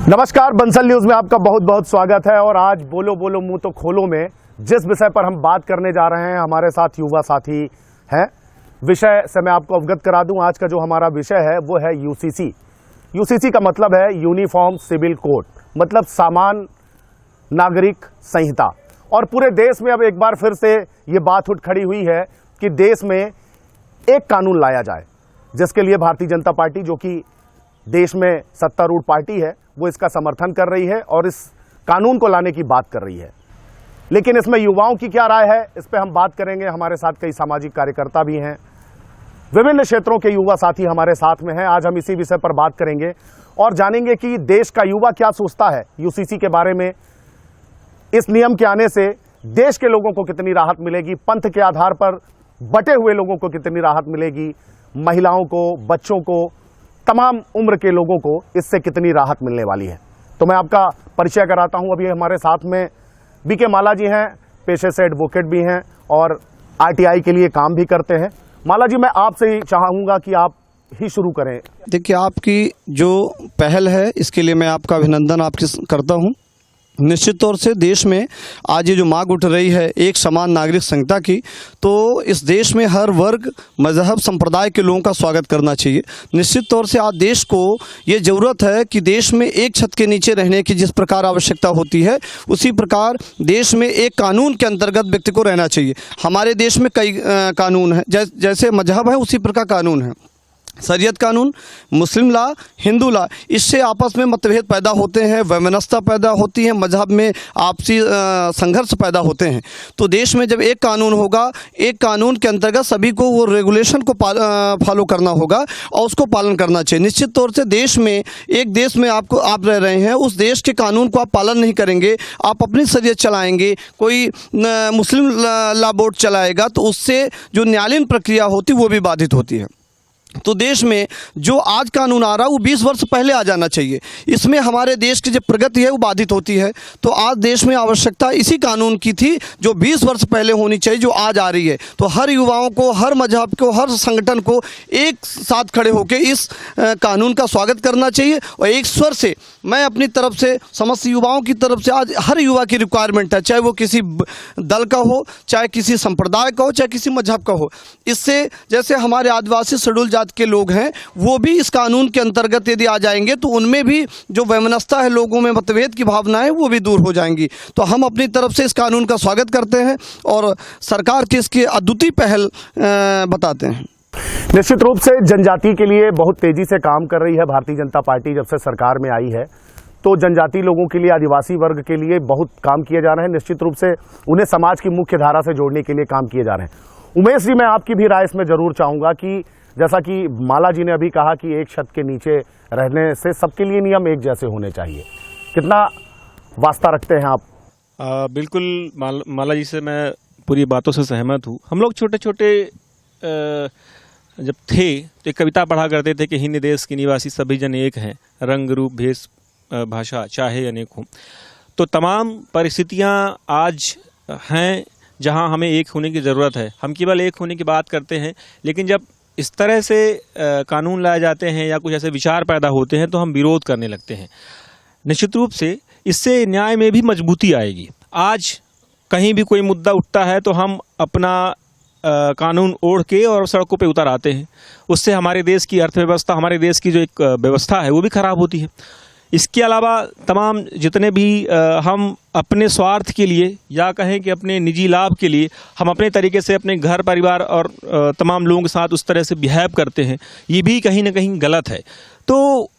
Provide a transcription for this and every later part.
नमस्कार, बंसल न्यूज में आपका बहुत बहुत स्वागत है। और आज बोलो बोलो मुंह तो खोलो में जिस विषय पर हम बात करने जा रहे हैं, हमारे साथ युवा साथी हैं। विषय से मैं आपको अवगत करा दूं। आज का जो हमारा विषय है वो है यूसीसी। यूसीसी का मतलब है यूनिफॉर्म सिविल कोड, मतलब सामान्य नागरिक संहिता। और पूरे देश में अब एक बार फिर से ये बात उठ खड़ी हुई है कि देश में एक कानून लाया जाए, जिसके लिए भारतीय जनता पार्टी, जो कि देश में सत्तारूढ़ पार्टी है, वो इसका समर्थन कर रही है और इस कानून को लाने की बात कर रही है। लेकिन इसमें युवाओं की क्या राय है, इस पे हम बात करेंगे। हमारे साथ कई सामाजिक कार्यकर्ता भी हैं, विभिन्न क्षेत्रों के युवा साथी हमारे साथ में हैं। आज हम इसी विषय पर बात करेंगे और जानेंगे कि देश का युवा क्या सोचता है यूसीसी के बारे में। इस नियम के आने से देश के लोगों को कितनी राहत मिलेगी, पंथ के आधार पर बटे हुए लोगों को कितनी राहत मिलेगी, महिलाओं को, बच्चों को, तमाम उम्र के लोगों को इससे कितनी राहत मिलने वाली है। तो मैं आपका परिचय कराता हूं। अभी हमारे साथ में बीके माला जी हैं, पेशे से एडवोकेट भी हैं और आरटीआई के लिए काम भी करते हैं। माला जी, मैं आपसे ही चाहूंगा कि आप ही शुरू करें। देखिए, आपकी जो पहल है इसके लिए मैं आपका अभिनंदन आपकी करता हूं। निश्चित तौर से देश में आज ये जो मांग उठ रही है एक समान नागरिक संहिता की, तो इस देश में हर वर्ग, मजहब, संप्रदाय के लोगों का स्वागत करना चाहिए। निश्चित तौर से आज देश को ये ज़रूरत है कि देश में एक छत के नीचे रहने की जिस प्रकार आवश्यकता होती है, उसी प्रकार देश में एक कानून के अंतर्गत व्यक्ति को रहना चाहिए। हमारे देश में कई कानून हैं, जैसे मजहब है उसी प्रकार कानून है। शरीयत कानून, मुस्लिम लॉ, हिंदू लॉ, इससे आपस में मतभेद पैदा होते हैं, वैमनस्यता पैदा होती है, मजहब में आपसी संघर्ष पैदा होते हैं। तो देश में जब एक कानून होगा, एक कानून के अंतर्गत सभी को वो रेगुलेशन को फॉलो करना होगा और उसको पालन करना चाहिए। निश्चित तौर से देश में, एक देश में आप रह रहे हैं, उस देश के कानून को आप पालन नहीं करेंगे, आप अपनी शरीयत चलाएंगे, कोई मुस्लिम लॉ बोर्ड चलाएगा, तो उससे जो न्यायालयीन प्रक्रिया होती वो भी बाधित होती है। तो देश में जो आज कानून आ रहा है वो 20 वर्ष पहले आ जाना चाहिए। इसमें हमारे देश की जो प्रगति है वो बाधित होती है। तो आज देश में आवश्यकता इसी कानून की थी जो 20 वर्ष पहले होनी चाहिए, जो आज आ रही है। तो हर युवाओं को, हर मजहब को, हर संगठन को एक साथ खड़े होकर इस कानून का स्वागत करना चाहिए। और एक स्वर से मैं अपनी तरफ से, समस्त युवाओं की तरफ से, आज हर युवा की रिक्वायरमेंट है, चाहे वो किसी दल का हो, चाहे किसी संप्रदाय का हो, चाहे किसी मजहब का हो। इससे जैसे हमारे आदिवासी शेड्यूल के लोग हैं, वो भी इस कानून के अंतर्गत यदि आ जाएंगे तो उनमें भी जो वैमनस्यता है, लोगों में मतभेद की भावना है, वो भी दूर हो जाएंगी। तो हम अपनी तरफ से इस कानून का स्वागत करते हैं और सरकार की इसकी अद्वितीय पहल बताते हैं। निश्चित रूप से जनजाति के लिए बहुत तेजी से काम कर रही है भारतीय जनता पार्टी जब से सरकार में आई है। तो जनजाति लोगों के लिए, आदिवासी वर्ग के लिए बहुत काम किए जा रहे हैं। निश्चित रूप से उन्हें समाज की मुख्य धारा से जोड़ने के लिए काम किए जा रहे हैं। उमेश जी, मैं आपकी भी राय इसमें जरूर चाहूंगा कि जैसा कि माला जी ने अभी कहा कि एक छत के नीचे रहने से सबके लिए नियम एक जैसे होने चाहिए, कितना वास्ता रखते हैं आप? बिल्कुल, माला जी से मैं पूरी बातों से सहमत हूँ। हम लोग छोटे छोटे जब थे तो एक कविता पढ़ा करते थे कि हिंद देश के निवासी सभी जन एक हैं, रंग रूप भेष भाषा चाहे अनेक हों। तो तमाम परिस्थितियाँ आज हैं जहाँ हमें एक होने की ज़रूरत है। हम केवल एक होने की बात करते हैं, लेकिन जब इस तरह से कानून लाए जाते हैं या कुछ ऐसे विचार पैदा होते हैं तो हम विरोध करने लगते हैं। निश्चित रूप से इससे न्याय में भी मजबूती आएगी। आज कहीं भी कोई मुद्दा उठता है तो हम अपना कानून ओढ़ के और सड़कों पे उतर आते हैं। उससे हमारे देश की अर्थव्यवस्था, हमारे देश की जो एक व्यवस्था है वो भी खराब होती है। इसके अलावा तमाम जितने भी हम अपने स्वार्थ के लिए या कहें कि अपने निजी लाभ के लिए हम अपने तरीके से अपने घर परिवार और तमाम लोगों के साथ उस तरह से बिहेव करते हैं, ये भी कहीं ना कहीं गलत है। तो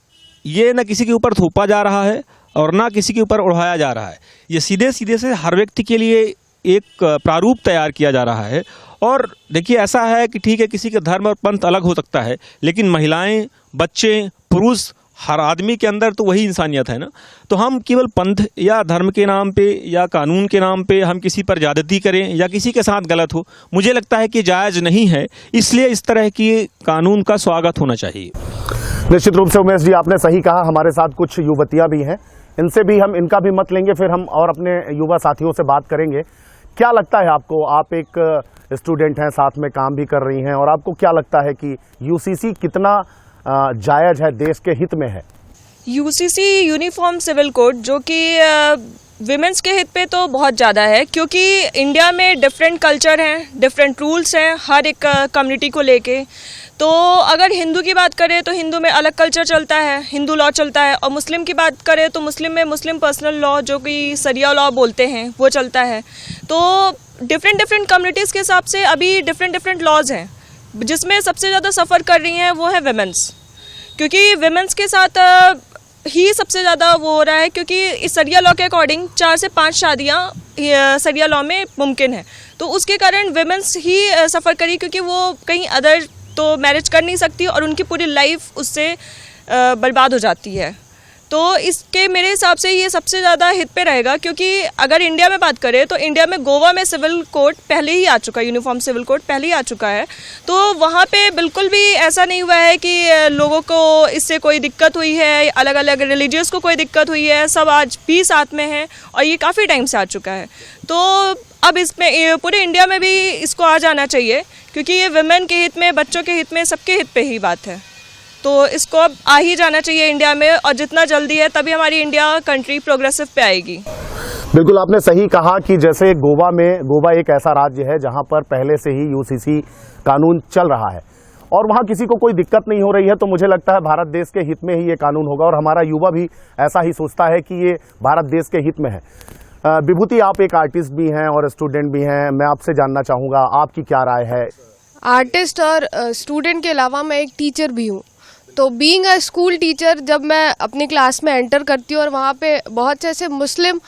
ये न किसी के ऊपर थोपा जा रहा है और ना किसी के ऊपर उड़ाया जा रहा है। ये सीधे सीधे से हर व्यक्ति के लिए एक प्रारूप तैयार किया जा रहा है। और देखिए, ऐसा है कि ठीक है, किसी का धर्म और पंथ अलग हो सकता है, लेकिन महिलाएं, बच्चे, पुरुष, हर आदमी के अंदर तो वही इंसानियत है ना। तो हम केवल पंथ या धर्म के नाम पे या कानून के नाम पे हम किसी पर ज्यादती करें या किसी के साथ गलत हो, मुझे लगता है कि जायज़ नहीं है। इसलिए इस तरह की कानून का स्वागत होना चाहिए। निश्चित रूप से उमेश जी, आपने सही कहा। हमारे साथ कुछ युवतियाँ भी हैं, इनसे भी हम इनका भी मत लेंगे, फिर हम और अपने युवा साथियों से बात करेंगे। क्या लगता है आपको? आप एक स्टूडेंट हैं, साथ में काम भी कर रही हैं, और आपको क्या लगता है कि यूसीसी कितना जायज़ है, देश के हित में है? यूसीसी यूनिफॉर्म सिविल कोड जो कि विमेंस के हित पे तो बहुत ज़्यादा है, क्योंकि इंडिया में डिफरेंट कल्चर हैं, डिफरेंट रूल्स हैं हर एक कम्युनिटी को लेके। तो अगर हिंदू की बात करें तो हिंदू में अलग कल्चर चलता है, हिंदू लॉ चलता है, और मुस्लिम की बात करें तो मुस्लिम में मुस्लिम पर्सनल लॉ जो कि सरिया लॉ बोलते हैं वो चलता है। तो डिफरेंट कम्युनिटीज़ के हिसाब से अभी डिफरेंट लॉज हैं, जिसमें सबसे ज़्यादा सफ़र कर रही हैं वो है विमेंस, क्योंकि विमेंस के साथ ही सबसे ज़्यादा वो हो रहा है, क्योंकि इस सरिया लॉ के अकॉर्डिंग 4 से 5 शादियाँ सरिया लॉ में मुमकिन है। तो उसके कारण विमेंस ही सफ़र करी, क्योंकि वो कहीं अदर तो मैरिज कर नहीं सकती और उनकी पूरी लाइफ उससे बर्बाद हो जाती है। तो इसके मेरे हिसाब से ये सबसे ज़्यादा हित पे रहेगा, क्योंकि अगर इंडिया में बात करें तो इंडिया में गोवा में सिविल कोड पहले ही आ चुका है, यूनिफॉर्म सिविल कोड पहले ही आ चुका है। तो वहाँ पे बिल्कुल भी ऐसा नहीं हुआ है कि लोगों को इससे कोई दिक्कत हुई है, अलग अलग रिलीजियस को कोई दिक्कत हुई है, सब आज भी साथ में हैं और ये काफ़ी टाइम से आ चुका है। तो अब इसमें पूरे इंडिया में भी इसको आ जाना चाहिए, क्योंकि ये वुमेन के हित में, बच्चों के हित में, सबके हित पे ही बात है। तो इसको अब आ ही जाना चाहिए इंडिया में, और जितना जल्दी है तभी हमारी इंडिया कंट्री प्रोग्रेसिव पे आएगी। बिल्कुल आपने सही कहा कि जैसे गोवा एक ऐसा राज्य है जहां पर पहले से ही यूसीसी कानून चल रहा है और वहां किसी को कोई दिक्कत नहीं हो रही है। तो मुझे लगता है भारत देश के हित में ही ये कानून होगा, और हमारा युवा भी ऐसा ही सोचता है कि ये भारत देश के हित में है। विभूति, आप एक आर्टिस्ट भी हैं और स्टूडेंट भी हैं, मैं आपसे जानना चाहूँगा आपकी क्या राय है? आर्टिस्ट और स्टूडेंट के अलावा मैं एक टीचर भी हूँ। तो बीइंग अ स्कूल टीचर, जब मैं अपनी क्लास में एंटर करती हूँ और वहाँ पे बहुत से ऐसे मुस्लिम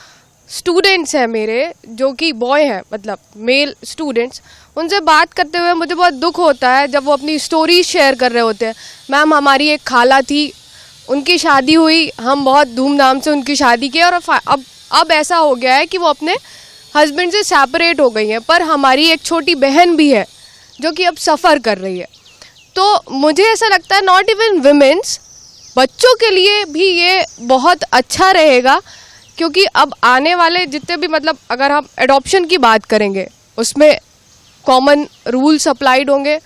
स्टूडेंट्स हैं मेरे, जो कि बॉय हैं, मतलब मेल स्टूडेंट्स, उनसे बात करते हुए मुझे बहुत दुख होता है जब वो अपनी स्टोरीज शेयर कर रहे होते हैं। मैम, हमारी एक खाला थी, उनकी शादी हुई, हम बहुत धूमधाम से उनकी शादी की, और अब ऐसा हो गया है कि वो अपने हस्बैंड से सेपरेट हो गई हैं, पर हमारी एक छोटी बहन भी है जो कि अब सफ़र कर रही है। तो मुझे ऐसा लगता है नॉट इवन विमेंस, बच्चों के लिए भी ये बहुत अच्छा रहेगा, क्योंकि अब आने वाले जितने भी, मतलब अगर हम एडॉप्शन की बात करेंगे उसमें कॉमन रूल्स अप्लाइड होंगे।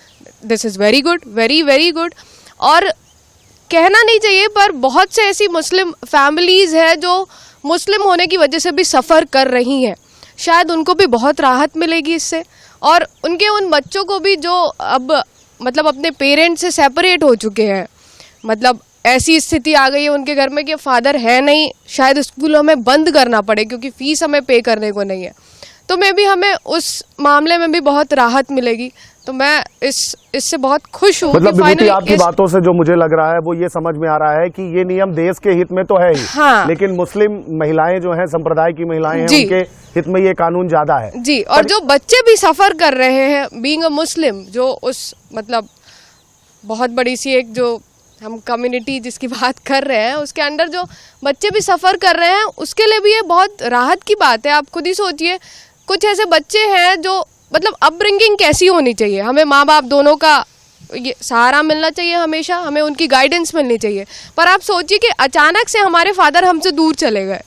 This is very good, very very good. और कहना नहीं चाहिए, पर बहुत से ऐसी मुस्लिम फैमिलीज़ हैं जो मुस्लिम होने की वजह से भी सफ़र कर रही हैं, शायद उनको भी बहुत राहत मिलेगी इससे, और उनके उन बच्चों को भी जो अब मतलब अपने पेरेंट्स से सेपरेट हो चुके हैं, मतलब ऐसी स्थिति आ गई है उनके घर में कि फादर है नहीं, शायद स्कूलों में बंद करना पड़े क्योंकि फ़ीस हमें पे करने को नहीं है। तो मे भी हमें उस मामले में भी बहुत राहत मिलेगी। तो मैं इससे बहुत खुश हूँ। मतलब विभूति, आपकी बातों से जो मुझे लग रहा है वो ये समझ में आ रहा है कि ये नियम देश के हित में तो है ही, हाँ, लेकिन मुस्लिम महिलाएं जो हैं, संप्रदाय की महिलाएं हैं, उनके हित में ये कानून ज्यादा है जी। और जो बच्चे भी सफ़र कर रहे हैं बीइंग अ मुस्लिम, जो उस मतलब बहुत बड़ी सी एक जो हम कम्युनिटी जिसकी बात कर रहे हैं, उसके अंदर जो बच्चे भी सफ़र कर रहे हैं, उसके लिए भी ये बहुत राहत की बात है। आप खुद ही सोचिए, कुछ ऐसे बच्चे हैं जो मतलब अपब्रिंगिंग कैसी होनी चाहिए, हमें माँ बाप दोनों का ये सहारा मिलना चाहिए, हमेशा हमें उनकी गाइडेंस मिलनी चाहिए। पर आप सोचिए कि अचानक से हमारे फादर हमसे दूर चले गए,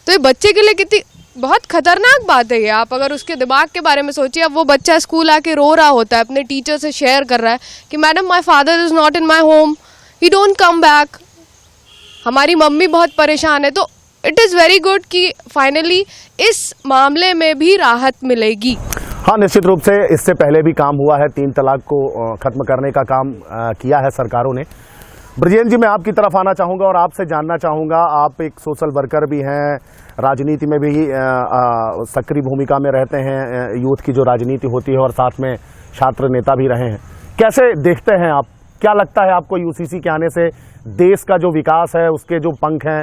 तो ये बच्चे के लिए कितनी बहुत खतरनाक बात है ये। आप अगर उसके दिमाग के बारे में सोचिए, अब वो बच्चा स्कूल आके रो रहा होता है, अपने टीचर से शेयर कर रहा है कि madam, my father is not in my home, he don't come back, हमारी मम्मी बहुत परेशान है। तो इट इज़ वेरी गुड कि फाइनली इस मामले में भी राहत मिलेगी। हाँ, निश्चित रूप से इससे पहले भी काम हुआ है, 3 तलाक को खत्म करने का काम किया है सरकारों ने। ब्रजेन जी, मैं आपकी तरफ आना चाहूँगा और आपसे जानना चाहूँगा, आप एक सोशल वर्कर भी हैं, राजनीति में भी सक्रिय भूमिका में रहते हैं, यूथ की जो राजनीति होती है, और साथ में छात्र नेता भी रहे हैं। कैसे देखते हैं आप, क्या लगता है आपको यूसीसी के आने से देश का जो विकास है, उसके जो पंख हैं,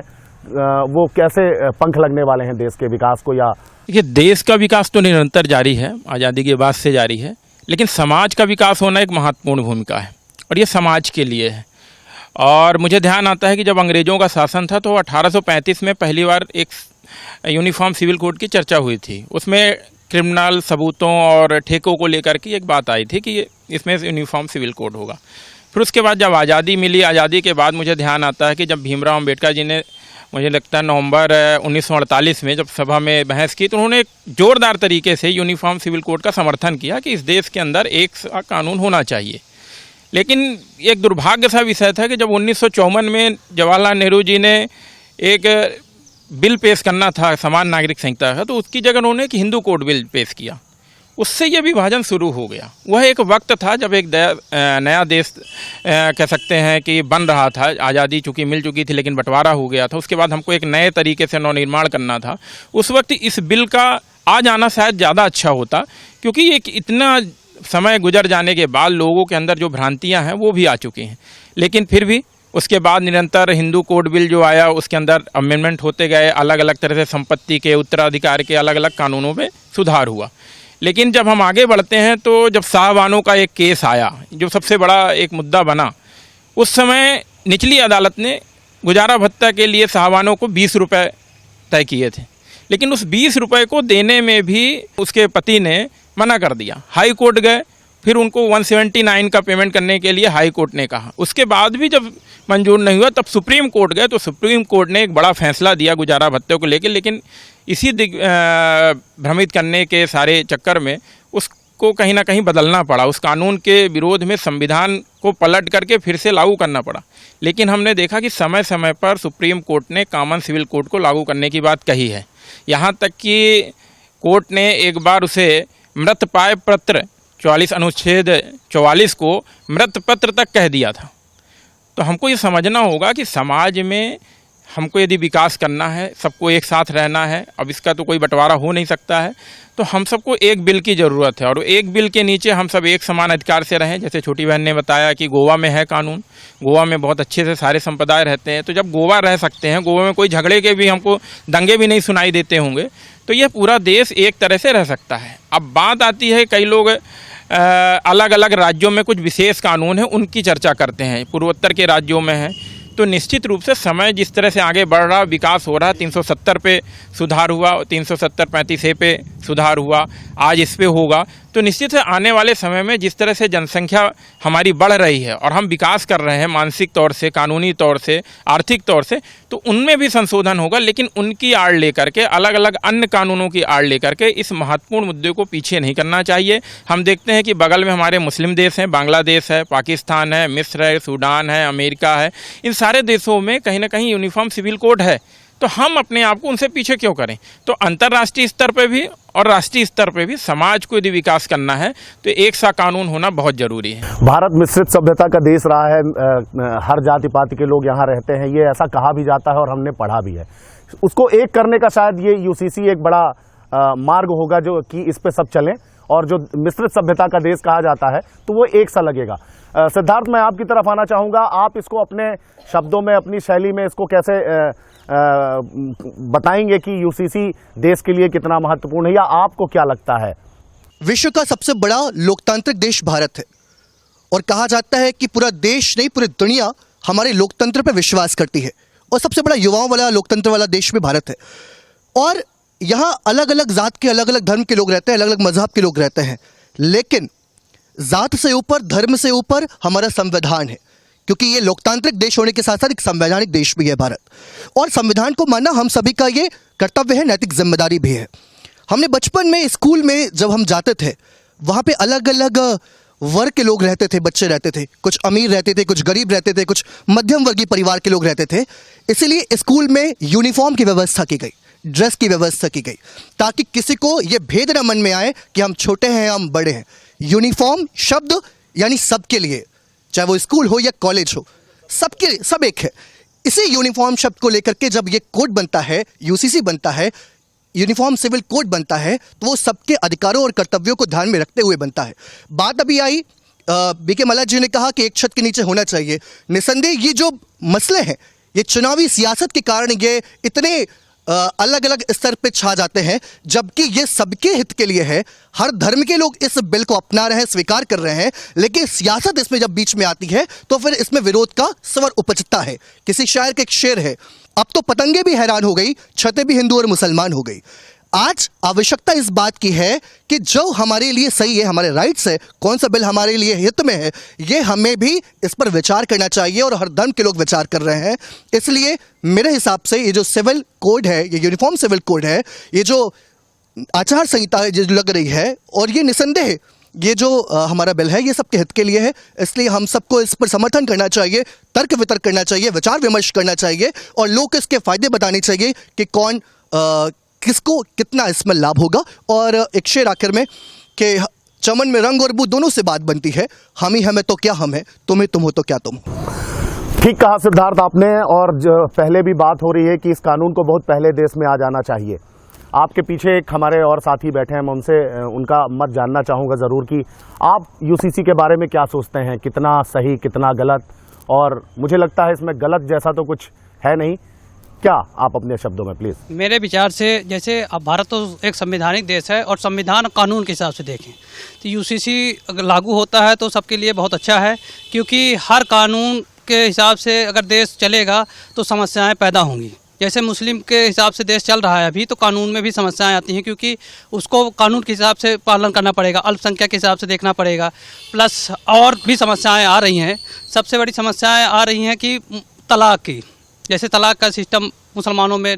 वो कैसे पंख लगने वाले हैं देश के विकास को? या देखिए, देश का विकास तो निरंतर जारी है, आज़ादी के बाद से जारी है, लेकिन समाज का विकास होना एक महत्वपूर्ण भूमिका है, और ये समाज के लिए है। और मुझे ध्यान आता है कि जब अंग्रेज़ों का शासन था तो 1835 में पहली बार एक यूनिफॉर्म सिविल कोड की चर्चा हुई थी। उसमें क्रिमिनल सबूतों और ठेकों को लेकर के एक बात आई थी कि इसमें यूनिफॉर्म सिविल कोड होगा। फिर उसके बाद जब आज़ादी मिली, आज़ादी के बाद मुझे ध्यान आता है कि जब भीमराव अम्बेडकर जी ने, मुझे लगता है नवंबर 1948 में जब सभा में बहस की, तो उन्होंने जोरदार तरीके से यूनिफॉर्म सिविल कोड का समर्थन किया कि इस देश के अंदर एक सा कानून होना चाहिए। लेकिन एक दुर्भाग्य सा विषय था कि जब 1954 में जवाहरलाल नेहरू जी ने एक बिल पेश करना था समान नागरिक संहिता का, तो उसकी जगह उन्होंने एक हिंदू कोड बिल पेश किया। उससे ये विभाजन शुरू हो गया। वह एक वक्त था जब एक नया देश कह सकते हैं कि बन रहा था। आज़ादी चूँकि मिल चुकी थी लेकिन बंटवारा हो गया था। उसके बाद हमको एक नए तरीके से नवनिर्माण करना था। उस वक्त इस बिल का आ जाना शायद ज़्यादा अच्छा होता, क्योंकि एक इतना समय गुजर जाने के बाद लोगों के अंदर जो भ्रांतियाँ हैं वो भी आ चुकी हैं। लेकिन फिर भी उसके बाद निरंतर हिंदू कोड बिल जो आया उसके अंदर अमेंडमेंट होते गए, अलग अलग तरह से संपत्ति के, उत्तराधिकार के अलग अलग कानूनों में सुधार हुआ। लेकिन जब हम आगे बढ़ते हैं तो जब साहबानों का एक केस आया जो सबसे बड़ा एक मुद्दा बना, उस समय निचली अदालत ने गुजारा भत्ता के लिए साहबानों को 20 रुपये तय किए थे। लेकिन उस 20 रुपये को देने में भी उसके पति ने मना कर दिया। हाई कोर्ट गए, फिर उनको 179 का पेमेंट करने के लिए हाई कोर्ट ने कहा। उसके बाद भी जब मंजूर नहीं हुआ तब सुप्रीम कोर्ट गए, तो सुप्रीम कोर्ट ने एक बड़ा फैसला दिया गुजारा भत्ते को लेकर। लेकिन इसी भ्रमित करने के सारे चक्कर में उसको कहीं ना कहीं बदलना पड़ा। उस कानून के विरोध में संविधान को पलट करके फिर से लागू करना पड़ा। लेकिन हमने देखा कि समय समय पर सुप्रीम कोर्ट ने कॉमन सिविल कोड को लागू करने की बात कही है। यहाँ तक कि कोर्ट ने एक बार उसे मृत पाय पत्र 44 अनुच्छेद 44 को मृत पत्र तक कह दिया था। तो हमको ये समझना होगा कि समाज में हमको यदि विकास करना है, सबको एक साथ रहना है, अब इसका तो कोई बंटवारा हो नहीं सकता है, तो हम सबको एक बिल की ज़रूरत है और एक बिल के नीचे हम सब एक समान अधिकार से रहें। जैसे छोटी बहन ने बताया कि गोवा में है कानून, गोवा में बहुत अच्छे से सारे संप्रदाय रहते हैं। तो जब गोवा रह सकते हैं, गोवा में कोई झगड़े के भी हमको दंगे भी नहीं सुनाई देते होंगे, तो यह पूरा देश एक तरह से रह सकता है। अब बात आती है, कई लोग अलग अलग राज्यों में कुछ विशेष कानून है उनकी चर्चा करते हैं, पूर्वोत्तर के राज्यों में है। तो निश्चित रूप से समय जिस तरह से आगे बढ़ रहा, विकास हो रहा, 370 पे सुधार हुआ, 370-35 पे सुधार हुआ, आज इस पे होगा। तो निश्चित से आने वाले समय में जिस तरह से जनसंख्या हमारी बढ़ रही है और हम विकास कर रहे हैं मानसिक तौर से, कानूनी तौर से, आर्थिक तौर से, तो उनमें भी संशोधन होगा। लेकिन उनकी आड़ लेकर के, अलग अलग अन्य कानूनों की आड़ लेकर के इस महत्वपूर्ण मुद्दे को पीछे नहीं करना चाहिए। हम देखते हैं कि बगल में हमारे मुस्लिम देश हैं, बांग्लादेश है, पाकिस्तान है, मिस्र है, सूडान है, अमेरिका है। इन सारे देशों में कहीं ना कहीं यूनिफॉर्म सिविल कोड है। तो हम अपने आप को उनसे पीछे क्यों करें? तो अंतर्राष्ट्रीय स्तर पर भी और राष्ट्रीय स्तर पर भी समाज को यदि विकास करना है तो एक सा कानून होना बहुत जरूरी है। भारत मिश्रित सभ्यता का देश रहा है, हर जाति पाति के लोग यहाँ रहते हैं, ये ऐसा कहा भी जाता है और हमने पढ़ा भी है। उसको एक करने का शायद ये यूसीसी एक बड़ा मार्ग होगा जो कि इस पे सब चलें, और जो मिश्रित सभ्यता का देश कहा जाता है तो वो एक सा लगेगा। सिद्धार्थ, मैं आपकी तरफ आना चाहूँगा। आप इसको अपने शब्दों में, अपनी शैली में इसको कैसे बताएंगे कि यूसीसी देश के लिए कितना महत्वपूर्ण है, या आपको क्या लगता है? विश्व का सबसे बड़ा लोकतांत्रिक देश भारत है और कहा जाता है कि पूरा देश नहीं, पूरी दुनिया हमारे लोकतंत्र पर विश्वास करती है और सबसे बड़ा युवाओं वाला लोकतंत्र वाला देश भी भारत है। और यहाँ अलग अलग जात के, अलग अलग धर्म के लोग रहते हैं, अलग अलग मजहब के लोग रहते हैं, लेकिन जात से ऊपर, धर्म से ऊपर हमारा संविधान है, क्योंकि ये लोकतांत्रिक देश होने के साथ साथ एक संवैधानिक देश भी है भारत। और संविधान को मानना हम सभी का ये कर्तव्य है, नैतिक जिम्मेदारी भी है। हमने बचपन में स्कूल में जब हम जाते थे, वहाँ पे अलग अलग वर्ग के लोग रहते थे, बच्चे रहते थे, कुछ अमीर रहते थे, कुछ गरीब रहते थे, कुछ मध्यम वर्गीय परिवार के लोग रहते थे। इसीलिए स्कूल में यूनिफॉर्म की व्यवस्था की गई, ड्रेस की व्यवस्था की गई, ताकि किसी को ये भेद न मन में आए कि हम छोटे हैं, हम बड़े हैं। यूनिफॉर्म शब्द यानी सबके लिए, चाहे वो स्कूल हो या कॉलेज हो, सबके सब एक है। इसी यूनिफॉर्म शब्द को लेकर के जब ये कोड बनता है, यूसीसी बनता है, यूनिफॉर्म सिविल कोड बनता है, तो वो सबके अधिकारों और कर्तव्यों को ध्यान में रखते हुए बनता है। बात अभी आई, बीके मल्ला जी ने कहा कि एक छत के नीचे होना चाहिए। निसंदेह ये जो मसले हैं, ये चुनावी सियासत के कारण ये इतने अलग अलग स्तर पे छा जाते हैं, जबकि ये सबके हित के लिए है। हर धर्म के लोग इस बिल को अपना रहे हैं, स्वीकार कर रहे हैं, लेकिन सियासत इसमें जब बीच में आती है तो फिर इसमें विरोध का स्वर उपजता है। किसी शायर का एक शेर है, अब तो पतंगे भी हैरान हो गई, छतें भी हिंदू और मुसलमान हो गई। आज आवश्यकता इस बात की है कि जो हमारे लिए सही है, हमारे राइट्स है, कौन सा बिल हमारे लिए हित में है, ये हमें भी इस पर विचार करना चाहिए और हर धर्म के लोग विचार कर रहे हैं। इसलिए मेरे हिसाब से ये जो सिविल कोड है, ये यूनिफॉर्म सिविल कोड है, ये जो आचार संहिता है जो लग रही है, और ये निसंदेह ये जो हमारा बिल है ये सबके हित के लिए है, इसलिए हम सबको इस पर समर्थन करना चाहिए, तर्क वितर्क करना चाहिए, विचार विमर्श करना चाहिए और लोग इसके फायदे बताने चाहिए कि कौन किसको कितना इसमें लाभ होगा। और एक शेर आखिर में कि चमन में रंग और बू दोनों से बात बनती है, हम ही हमें तो क्या हम है, तुम्हें तुम हो तो क्या तुम हो। ठीक कहा सिद्धार्थ आपने। और पहले भी बात हो रही है कि इस कानून को बहुत पहले देश में आ जाना चाहिए। आपके पीछे एक हमारे और साथी बैठे हैं, मैं उनसे उनका मत जानना चाहूँगा ज़रूर कि आप यूसीसी के बारे में क्या सोचते हैं, कितना सही कितना गलत। और मुझे लगता है इसमें गलत जैसा तो कुछ है नहीं, क्या आप अपने शब्दों में प्लीज़। मेरे विचार से जैसे अब भारत तो एक संवैधानिक देश है और संविधान कानून के हिसाब से देखें तो यूसीसी अगर लागू होता है तो सबके लिए बहुत अच्छा है, क्योंकि हर कानून के हिसाब से अगर देश चलेगा तो समस्याएं पैदा होंगी। जैसे मुस्लिम के हिसाब से देश चल रहा है अभी, तो कानून में भी समस्याएं आती हैं, क्योंकि उसको कानून के हिसाब से पालन करना पड़ेगा, अल्पसंख्यक के हिसाब से देखना पड़ेगा, प्लस और भी समस्याएं आ रही हैं। सबसे बड़ी समस्याएं आ रही हैं कि तलाक की, जैसे तलाक का सिस्टम मुसलमानों में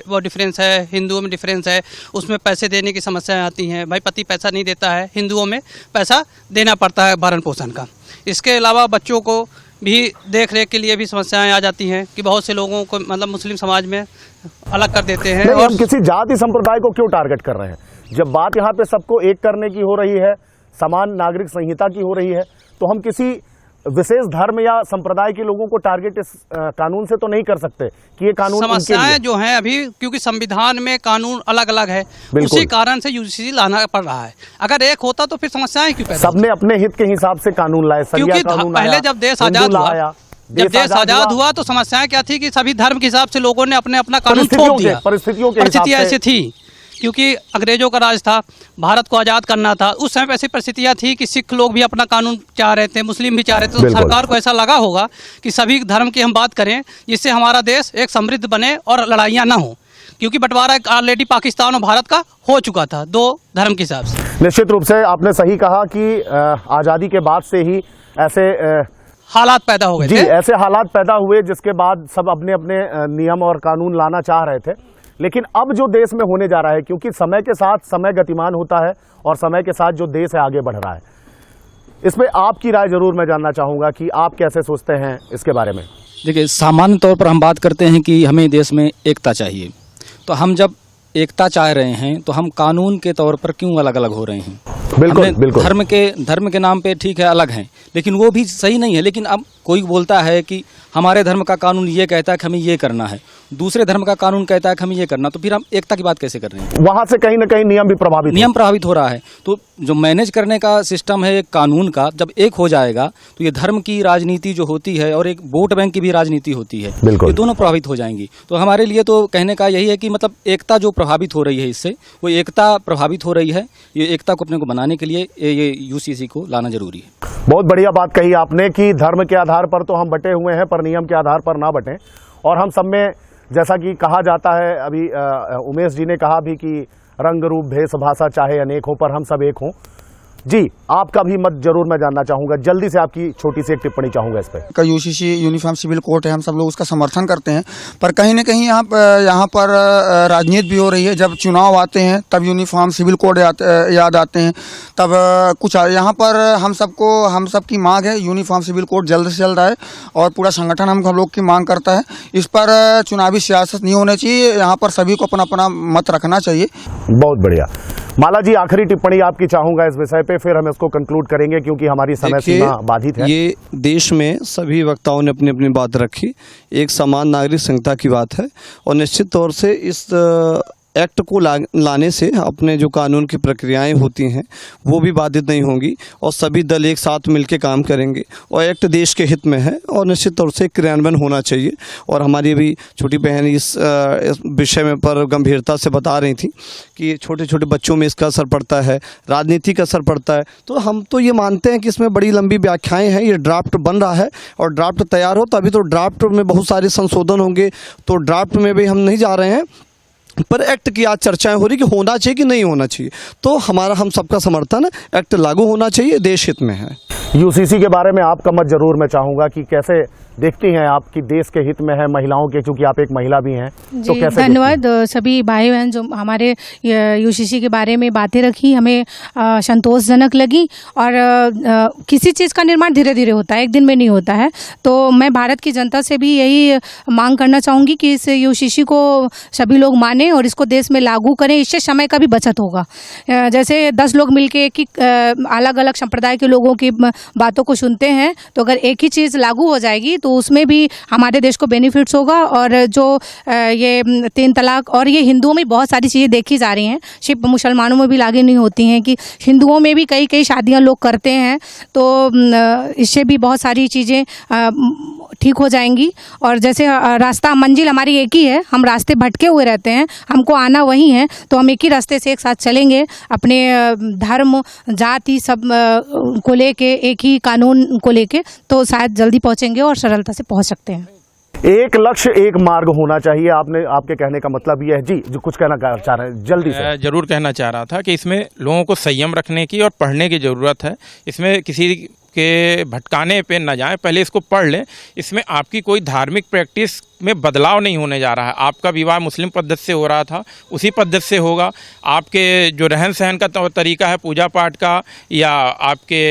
वो डिफरेंस है, हिंदुओं में डिफरेंस है, उसमें पैसे देने की समस्याएं आती हैं। भाई पति पैसा नहीं देता है, हिंदुओं में पैसा देना पड़ता है भरण पोषण का। इसके अलावा बच्चों को भी देख रेख के लिए भी समस्याएं आ जाती हैं कि बहुत से लोगों को मतलब मुस्लिम समाज में अलग कर देते हैं। और किसी जाति संप्रदाय को क्यों टारगेट कर रहे हैं? जब बात यहाँ पे सबको एक करने की हो रही है, समान नागरिक संहिता की हो रही है, तो हम किसी विशेष धर्म या संप्रदाय के लोगों को टारगेट इस कानून से तो नहीं कर सकते कि ये कानून समस्याएं जो हैं अभी, क्योंकि संविधान में कानून अलग अलग है, उसी कारण से यूसीसी लाना पड़ रहा है। अगर एक होता तो फिर समस्याएं क्यों पैदा? सबने अपने हित के हिसाब से कानून लाए, क्योंकि पहले जब देश आजाद हुआ तो समस्याएं क्या थी कि सभी धर्म के हिसाब से लोगों ने अपने अपना कानून थोप दिया। परिस्थितियां ऐसी थी क्योंकि अंग्रेजों का राज था, भारत को आज़ाद करना था। उस समय ऐसी परिस्थितियां थी कि सिख लोग भी अपना कानून चाह रहे थे, मुस्लिम भी चाह रहे थे। तो सरकार को ऐसा लगा होगा कि सभी धर्म की हम बात करें, जिससे हमारा देश एक समृद्ध बने और लड़ाइयाँ ना हो, क्योंकि बंटवारा ऑलरेडी पाकिस्तान और भारत का हो चुका था दो धर्म के हिसाब से। निश्चित रूप से आपने सही कहा कि आज़ादी के बाद से ही ऐसे हालात पैदा हो गए थे। ऐसे हालात पैदा हुए जिसके बाद सब अपने अपने नियम और कानून लाना चाह रहे थे। लेकिन अब जो देश में होने जा रहा है, क्योंकि समय के साथ समय गतिमान होता है और समय के साथ जो देश है आगे बढ़ रहा है, इसमें आपकी राय जरूर मैं जानना चाहूँगा कि आप कैसे सोचते हैं इसके बारे में। देखिए, सामान्य तौर पर हम बात करते हैं कि हमें देश में एकता चाहिए, तो हम जब एकता चाह रहे हैं तो हम कानून के तौर पर क्यों अलग अलग हो रहे हैं? बिल्कुल बिल्कुल। धर्म के नाम पे ठीक है अलग हैं, लेकिन वो भी सही नहीं है। लेकिन अब कोई बोलता है कि हमारे धर्म का कानून ये कहता है कि हमें ये करना है, दूसरे धर्म का कानून कहता है कि हमें ये करना, तो फिर हम एकता की बात कैसे कर रहे हैं? वहां से कहीं ना कहीं नियम भी प्रभावित हो रहा है। तो जो मैनेज करने का सिस्टम है एक कानून का, जब एक हो जाएगा तो ये धर्म की राजनीति जो होती है और एक वोट बैंक की भी राजनीति होती है, ये दोनों प्रभावित हो जाएंगी। तो हमारे लिए तो कहने का यही है कि मतलब एकता जो प्रभावित हो रही है, इससे वो एकता प्रभावित हो रही है। ये एकता को अपने को बनाने के लिए ये यूसीसी को लाना जरूरी है। बहुत बढ़िया बात कही आपने कि धर्म के आधार पर तो हम बटे हुए हैं, पर नियम के आधार पर ना बटें। और हम सब में, जैसा कि कहा जाता है, अभी उमेश जी ने कहा भी कि रंग रूप भेष भाषा चाहे अनेक हो पर हम सब एक हों। जी, आपका भी मत जरूर मैं जानना चाहूँगा, जल्दी से आपकी छोटी सी एक टिप्पणी चाहूँगा इस पर। यूसीसी यूनिफॉर्म सिविल कोड है, हम सब लोग उसका समर्थन करते हैं, पर कहीं ना कहीं यहाँ पर राजनीति भी हो रही है। जब चुनाव आते हैं तब यूनिफॉर्म सिविल कोड याद आते हैं, तब कुछ यहाँ पर हम सबकी मांग है यूनिफॉर्म सिविल कोड जल्द से जल्द आए और पूरा संगठन हम लोग की मांग करता है। इस पर चुनावी सियासत नहीं होनी चाहिए, यहाँ पर सभी को अपना अपना मत रखना चाहिए। बहुत बढ़िया। माला जी, आखिरी टिप्पणी आपकी चाहूंगा इस विषय पे, फिर हम इसको कंक्लूड करेंगे क्योंकि हमारी समय सीमा बाधित है। ये देश में सभी वक्ताओं ने अपनी अपनी बात रखी, एक समान नागरिक संहिता की बात है और निश्चित तौर से इस एक्ट को लाने से अपने जो कानून की प्रक्रियाएं होती हैं वो भी बाधित नहीं होंगी और सभी दल एक साथ मिलकर काम करेंगे और एक्ट देश के हित में है और निश्चित तौर से क्रियान्वयन होना चाहिए। और हमारी भी छोटी बहन इस विषय में पर गंभीरता से बता रही थी कि छोटे छोटे बच्चों में इसका असर पड़ता है, राजनीति का असर पड़ता है। तो हम तो ये मानते हैं कि इसमें बड़ी लंबी व्याख्याएँ हैं, ये ड्राफ्ट बन रहा है और ड्राफ्ट तैयार हो तभी तो ड्राफ्ट में बहुत सारे संशोधन होंगे, तो ड्राफ्ट में भी हम नहीं जा रहे हैं, पर एक्ट की आज चर्चाएं हो रही कि होना चाहिए कि नहीं होना चाहिए। तो हम सबका समर्थन है, एक्ट लागू होना चाहिए, देश हित में है। यूसीसी के बारे में आपका मत जरूर मैं चाहूंगा कि कैसे देखती हैं आप कि देश के हित में है महिलाओं के, क्योंकि आप एक महिला भी हैं, तो जी, कैसे धन्यवाद सभी भाई बहन जो हमारे यूसीसी के बारे में बातें रखी, हमें संतोषजनक लगी। और किसी चीज़ का निर्माण धीरे धीरे होता है, एक दिन में नहीं होता है। तो मैं भारत की जनता से भी यही मांग करना चाहूँगी कि इस यूसीसी को सभी लोग माने और इसको देश में लागू करें, इससे समय का भी बचत होगा। जैसे 10 लोग मिलके एक ही अलग अलग संप्रदाय के लोगों की बातों को सुनते हैं, तो अगर एक ही चीज़ लागू हो जाएगी तो उसमें भी हमारे देश को बेनिफिट्स होगा। और जो ये 3 तलाक और ये हिंदुओं में बहुत सारी चीज़ें देखी जा रही हैं, सिर्फ मुसलमानों में भी लागू नहीं होती हैं, कि हिंदुओं में भी कई कई शादियां लोग करते हैं, तो इससे भी बहुत सारी चीज़ें ठीक हो जाएंगी। और जैसे रास्ता मंजिल हमारी एक ही है, हम रास्ते भटके हुए रहते हैं, हमको आना वही है, तो हम एक ही रास्ते से एक साथ चलेंगे, अपने धर्म जाति सब को लेके, एक ही कानून को लेके, तो शायद जल्दी पहुंचेंगे और सरलता से पहुंच सकते हैं। एक लक्ष्य एक मार्ग होना चाहिए, आपके कहने का मतलब ये है। जी, जो कुछ कहना चाह रहे हैं जल्दी से। जरूर कहना चाह रहा था कि इसमें लोगों को संयम रखने की और पढ़ने की ज़रूरत है। इसमें किसी के भटकाने पे न जाएं, पहले इसको पढ़ लें। इसमें आपकी कोई धार्मिक प्रैक्टिस में बदलाव नहीं होने जा रहा है। आपका विवाह मुस्लिम पद्धति से हो रहा था, उसी पद्धति से होगा। आपके जो रहन सहन का तरीका है, पूजा पाठ का या आपके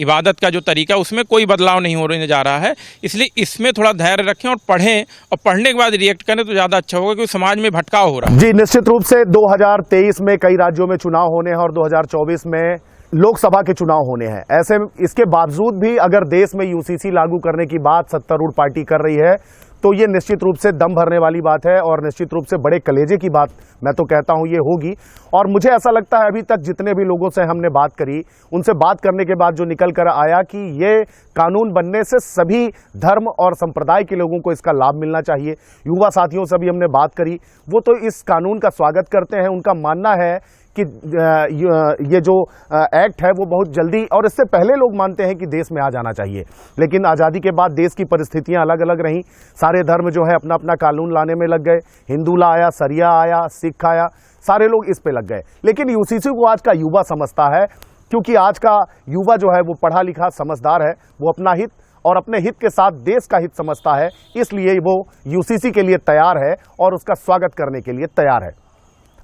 इबादत का जो तरीका, उसमें कोई बदलाव नहीं होने जा रहा है। इसलिए इसमें थोड़ा धैर्य रखें और पढ़ें, और पढ़ने के बाद रिएक्ट करें तो ज़्यादा अच्छा होगा, क्योंकि समाज में भटकाव हो रहा है। जी, निश्चित रूप से 2023 में कई राज्यों में चुनाव होने हैं और 2024 में लोकसभा के चुनाव होने हैं। ऐसे इसके बावजूद भी अगर देश में यूसीसी लागू करने की बात सत्तारूढ़ पार्टी कर रही है, तो ये निश्चित रूप से दम भरने वाली बात है और निश्चित रूप से बड़े कलेजे की बात मैं तो कहता हूं ये होगी। और मुझे ऐसा लगता है अभी तक जितने भी लोगों से हमने बात करी, उनसे बात करने के बाद जो निकल कर आया कि ये कानून बनने से सभी धर्म और संप्रदाय के लोगों को इसका लाभ मिलना चाहिए। युवा साथियों से भी हमने बात करी, वो तो इस कानून का स्वागत करते हैं। उनका मानना है कि ये जो एक्ट है वो बहुत जल्दी, और इससे पहले लोग मानते हैं कि देश में आ जाना चाहिए, लेकिन आज़ादी के बाद देश की परिस्थितियां अलग अलग रहीं। सारे धर्म जो है अपना अपना कानून लाने में लग गए, हिंदू ला आया, सरिया आया, सिख आया, सारे लोग इस पे लग गए। लेकिन यूसीसी को आज का युवा समझता है, क्योंकि आज का युवा जो है वो पढ़ा लिखा समझदार है, वो अपना हित और अपने हित के साथ देश का हित समझता है, इसलिए वो यूसीसी के लिए तैयार है और उसका स्वागत करने के लिए तैयार है।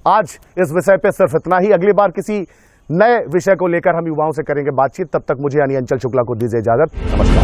आज इस विषय पे सिर्फ इतना ही। अगली बार किसी नए विषय को लेकर हम युवाओं से करेंगे बातचीत। तब तक मुझे यानी अंचल शुक्ला को दीजिए इजाजत। नमस्कार।